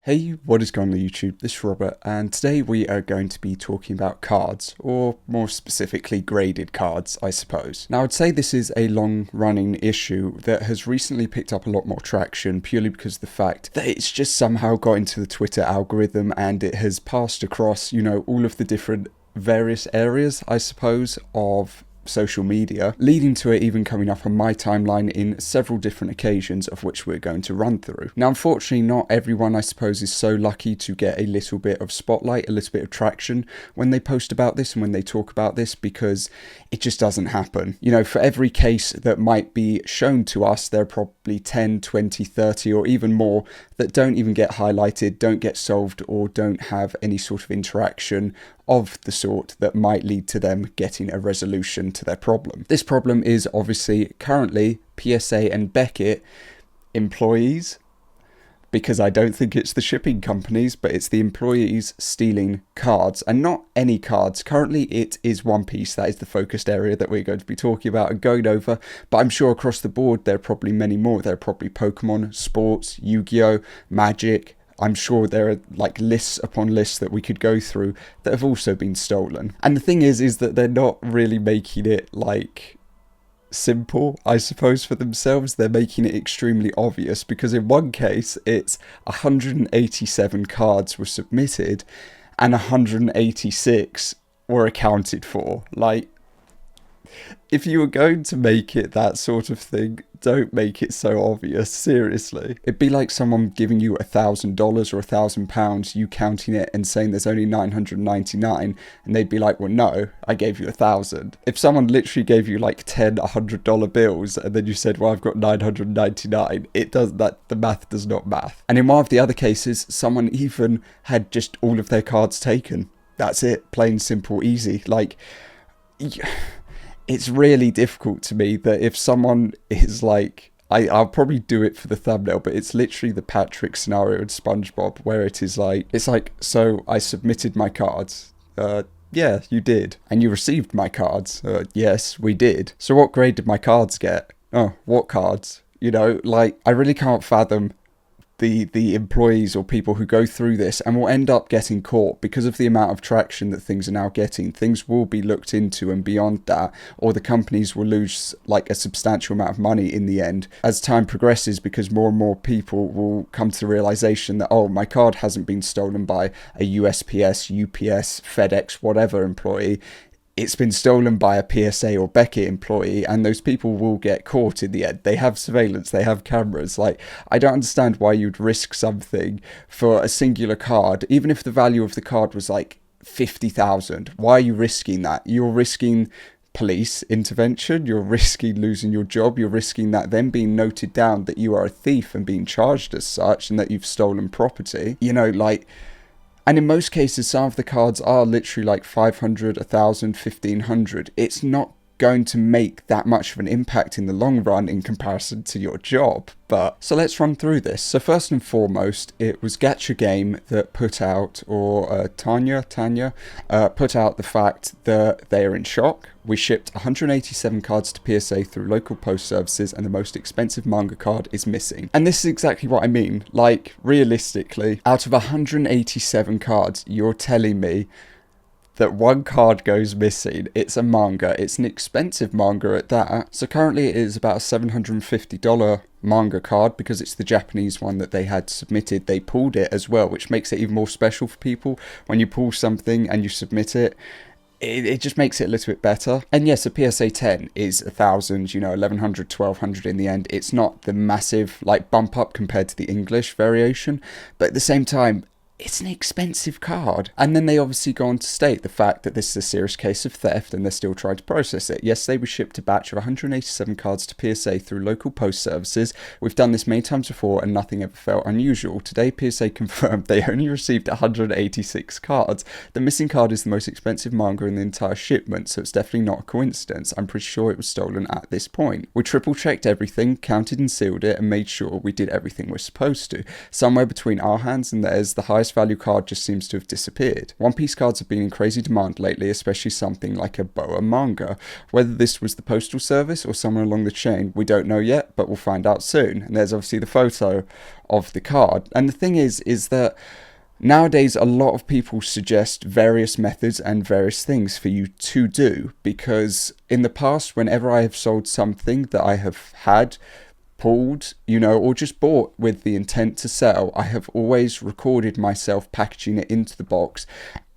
Hey, what is going on YouTube? This is Robert, and today we are going to be talking about cards, or more specifically graded cards, I suppose. Now, I'd say this is a long-running issue that has recently picked up a lot more traction purely because of the fact that it's just somehow got into the Twitter algorithm and it has passed across, all of the different various areas, I suppose, of social media, leading to it even coming up on my timeline in several different occasions, of which we're going to run through. Now, unfortunately, not everyone, I suppose, is so lucky to get a little bit of spotlight, a little bit of traction when they post about this and when they talk about this, because it just doesn't happen. For every case that might be shown to us, there are probably 10, 20, 30, or even more that don't even get highlighted, don't get solved, or don't have any sort of interaction of the sort that might lead to them getting a resolution to their problem. This problem is obviously currently PSA and Beckett employees, because I don't think it's the shipping companies, but it's the employees stealing cards, and not any cards. Currently it is One Piece. That is the focused area that we're going to be talking about and going over, but I'm sure across the board there are probably many more. There are probably Pokemon, sports, Yu-Gi-Oh, Magic. I'm sure there are lists upon lists that we could go through that have also been stolen. And the thing is that they're not really making it simple, I suppose, for themselves. They're making it extremely obvious, because in one case it's 187 cards were submitted and 186 were accounted for. If you were going to make it that sort of thing, don't make it so obvious, seriously. It'd be like someone giving you $1,000 or £1,000, you counting it and saying there's only 999, and they'd be like, well, no, I gave you 1,000. If someone literally gave you 10 $100 bills and then you said, well, I've got 999, the math does not math. And in one of the other cases, someone even had just all of their cards taken. That's it, plain, simple, easy. It's really difficult to me that if someone is I'll probably do it for the thumbnail, but it's literally the Patrick scenario in SpongeBob, where it is so I submitted my cards. Yeah, you did. And you received my cards. Yes, we did. So what grade did my cards get? Oh, what cards? I really can't fathom the employees or people who go through this and will end up getting caught because of the amount of traction that things are now getting. Things will be looked into, and beyond that, or the companies will lose a substantial amount of money in the end as time progresses, because more and more people will come to the realization that, oh, my card hasn't been stolen by a USPS, UPS, FedEx, whatever employee. It's been stolen by a PSA or Beckett employee, and those people will get caught in the end. They have surveillance, they have cameras. I don't understand why you'd risk something for a singular card, even if the value of the card was 50,000. Why are you risking that? You're risking police intervention, you're risking losing your job, you're risking that then being noted down that you are a thief and being charged as such, and that you've stolen property. And in most cases, some of the cards are literally 500, 1,000, 1,500. It's not going to make that much of an impact in the long run in comparison to your job. So let's run through this. So first and foremost, it was Gacha Game that put out, or Tanya, put out the fact that they are in shock. We shipped 187 cards to PSA through local post services, and the most expensive manga card is missing. And this is exactly what I mean. Realistically, out of 187 cards, you're telling me that one card goes missing. It's a manga. It's an expensive manga at that. So currently it is about a $750 manga card, because it's the Japanese one that they had submitted. They pulled it as well, which makes it even more special for people. When you pull something and you submit it, it just makes it a little bit better. And yes, a PSA 10 is 1,000, 1,100, 1,200 in the end. It's not the massive bump up compared to the English variation, but at the same time, it's an expensive card. And then they obviously go on to state the fact that this is a serious case of theft, and they're still trying to process it. Yes, they were shipped a batch of 187 cards to PSA through local post services. We've done this many times before and nothing ever felt unusual. Today, PSA confirmed they only received 186 cards. The missing card is the most expensive manga in the entire shipment, so it's definitely not a coincidence. I'm pretty sure it was stolen at this point. We triple checked everything, counted and sealed it, and made sure we did everything we're supposed to. Somewhere between our hands and theirs, the highest price value card just seems to have disappeared. One Piece cards have been in crazy demand lately, especially something like a boa manga. Whether this was the postal service or somewhere along the chain, we don't know yet, but we'll find out soon. And there's obviously the photo of the card. And the thing is that nowadays, a lot of people suggest various methods and various things for you to do, because in the past, whenever I have sold something that I have had pulled, or just bought with the intent to sell, I have always recorded myself packaging it into the box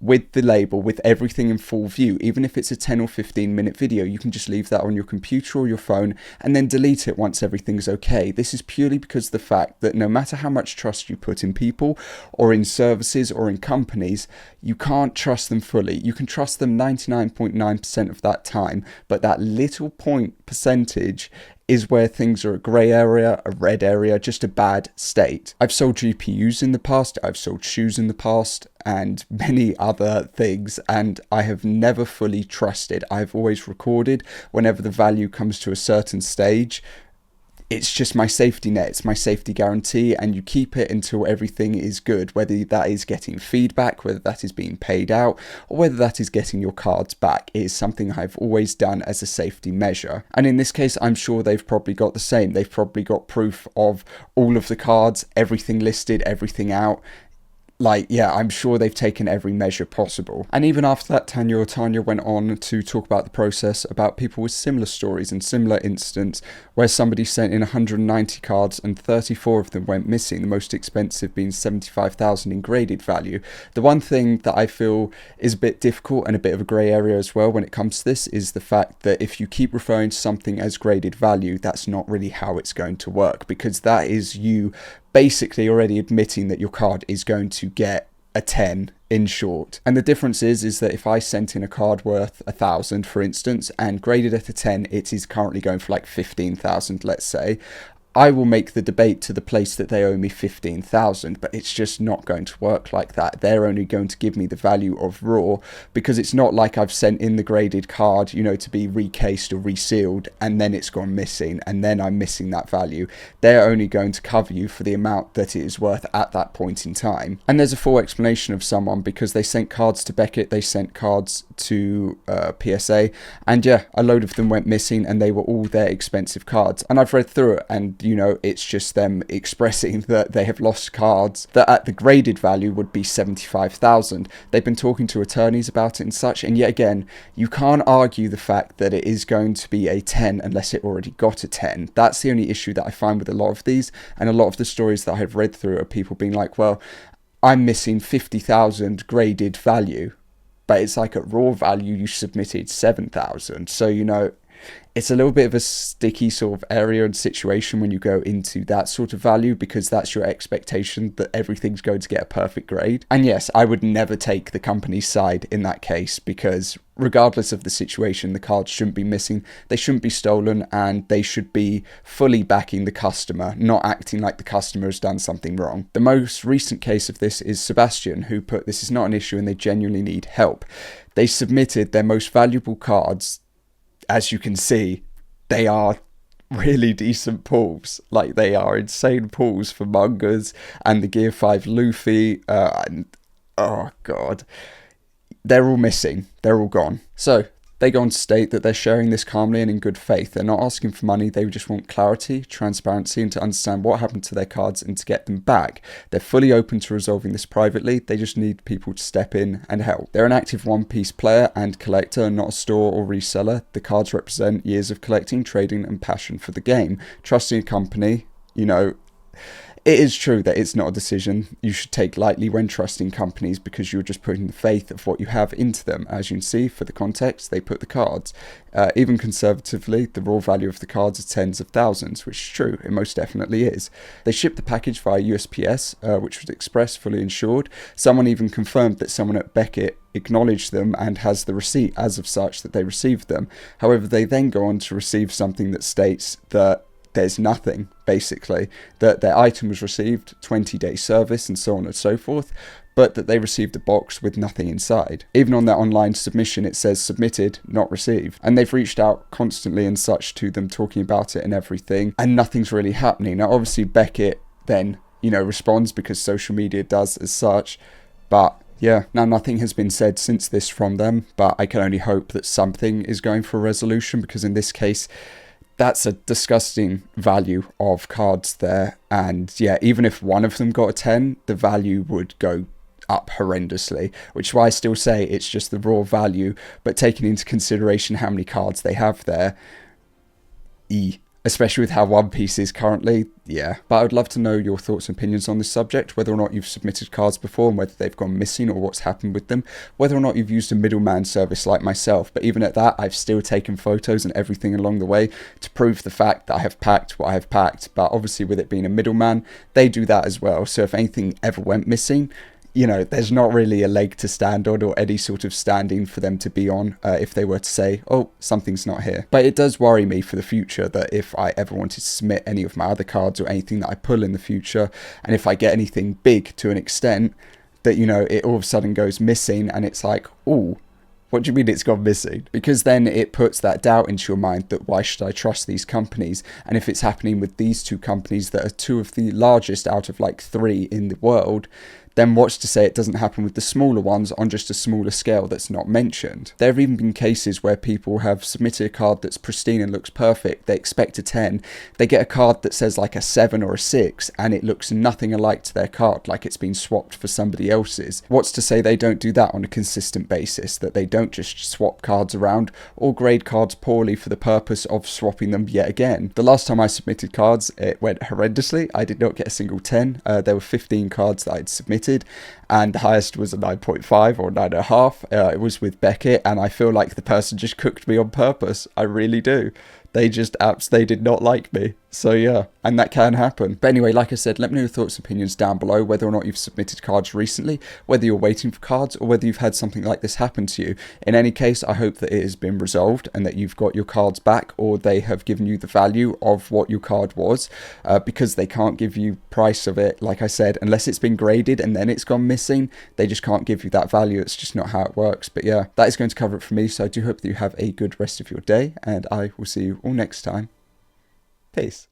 with the label, with everything in full view. Even if it's a 10 or 15 minute video, you can just leave that on your computer or your phone and then delete it once everything's okay. This is purely because of the fact that no matter how much trust you put in people or in services or in companies, you can't trust them fully. You can trust them 99.9% of that time, but that little point percentage is where things are a grey area, a red area, just a bad state. I've sold GPUs in the past, I've sold shoes in the past, and many other things, and I have never fully trusted. I've always recorded whenever the value comes to a certain stage. It's just my safety net, it's my safety guarantee, and you keep it until everything is good, whether that is getting feedback, whether that is being paid out, or whether that is getting your cards back. It is something I've always done as a safety measure. And in this case, I'm sure they've probably got the same. They've probably got proof of all of the cards, everything listed, everything out. I'm sure they've taken every measure possible. And even after that, Tanya went on to talk about the process, about people with similar stories and similar incidents where somebody sent in 190 cards and 34 of them went missing, the most expensive being 75,000 in graded value. The one thing that I feel is a bit difficult and a bit of a grey area as well when it comes to this is the fact that if you keep referring to something as graded value, that's not really how it's going to work, because that is you basically already admitting that your card is going to get a 10, in short. And the difference is that if I sent in a card worth 1,000, for instance, and graded at a 10, it is currently going for like 15,000, let's say, I will make the debate to the place that they owe me 15,000, but it's just not going to work like that. They're only going to give me the value of raw, because it's not like I've sent in the graded card, to be recased or resealed, and then it's gone missing, and then I'm missing that value. They're only going to cover you for the amount that it is worth at that point in time. And there's a full explanation of someone, because they sent cards to Beckett, they sent cards to PSA, and yeah, a load of them went missing, and they were all their expensive cards. And I've read through it, and it's just them expressing that they have lost cards that at the graded value would be 75,000. They've been talking to attorneys about it and such, and yet again, you can't argue the fact that it is going to be a 10 unless it already got a 10. That's the only issue that I find with a lot of these, and a lot of the stories that I've read through are people being like, well, I'm missing 50,000 graded value, but it's like at raw value you submitted 7,000. So it's a little bit of a sticky sort of area and situation when you go into that sort of value, because that's your expectation that everything's going to get a perfect grade. And yes, I would never take the company's side in that case, because regardless of the situation, the cards shouldn't be missing, they shouldn't be stolen, and they should be fully backing the customer, not acting like the customer has done something wrong. The most recent case of this is Sebastian, who put this is not an issue and they genuinely need help. They submitted their most valuable cards. As you can see, they are really decent pulls. They are insane pulls for Mangas and the Gear 5 Luffy. And oh god, they're all missing. They're all gone. So they go on to state that they're sharing this calmly and in good faith. They're not asking for money. They just want clarity, transparency, and to understand what happened to their cards and to get them back. They're fully open to resolving this privately. They just need people to step in and help. They're an active One Piece player and collector, not a store or reseller. The cards represent years of collecting, trading, and passion for the game. Trusting a company, it is true that it's not a decision you should take lightly when trusting companies, because you're just putting the faith of what you have into them. As you can see, for the context, they put the cards. Even conservatively, the raw value of the cards is tens of thousands, which is true. It most definitely is. They shipped the package via USPS, which was express, fully insured. Someone even confirmed that someone at Beckett acknowledged them and has the receipt as of such that they received them. However, they then go on to receive something that states that there's nothing, basically, that their item was received, 20-day service, and so on and so forth, but that they received a box with nothing inside. Even on their online submission, it says submitted, not received. And they've reached out constantly and such to them, talking about it and everything, and nothing's really happening. Now, obviously, Beckett then responds, because social media does as such. But yeah, now nothing has been said since this from them, but I can only hope that something is going for a resolution, because in this case, that's a disgusting value of cards there. And yeah, even if one of them got a 10, the value would go up horrendously, which is why I still say it's just the raw value, but taking into consideration how many cards they have there, especially with how One Piece is currently, yeah. But I would love to know your thoughts and opinions on this subject, whether or not you've submitted cards before and whether they've gone missing or what's happened with them, whether or not you've used a middleman service like myself. But even at that, I've still taken photos and everything along the way to prove the fact that I have packed what I have packed. But obviously with it being a middleman, they do that as well. So if anything ever went missing, there's not really a leg to stand on or any sort of standing for them to be on if they were to say, oh, something's not here. But it does worry me for the future that if I ever wanted to submit any of my other cards or anything that I pull in the future, and if I get anything big to an extent, that, it all of a sudden goes missing, and it's like, oh, what do you mean it's gone missing? Because then it puts that doubt into your mind that why should I trust these companies? And if it's happening with these two companies that are two of the largest out of like 3 in the world, then what's to say it doesn't happen with the smaller ones on just a smaller scale that's not mentioned? There have even been cases where people have submitted a card that's pristine and looks perfect, they expect a 10, they get a card that says like a 7 or a 6, and it looks nothing alike to their card, like it's been swapped for somebody else's. What's to say they don't do that on a consistent basis, that they don't just swap cards around or grade cards poorly for the purpose of swapping them yet again? The last time I submitted cards, it went horrendously. I did not get a single 10. There were 15 cards that I'd submitted, and the highest was a 9.5 or 9.5. It was with Beckett, and I feel like the person just cooked me on purpose. I really do. They did not like me. So yeah, and that can happen. But anyway, like I said, let me know your thoughts and opinions down below, whether or not you've submitted cards recently, whether you're waiting for cards, or whether you've had something like this happen to you. In any case, I hope that it has been resolved and that you've got your cards back, or they have given you the value of what your card was, because they can't give you price of it, like I said, unless it's been graded and then it's gone missing. They just can't give you that value. It's just not how it works. But yeah, that is going to cover it for me. So I do hope that you have a good rest of your day, and I will see you all next time. Peace.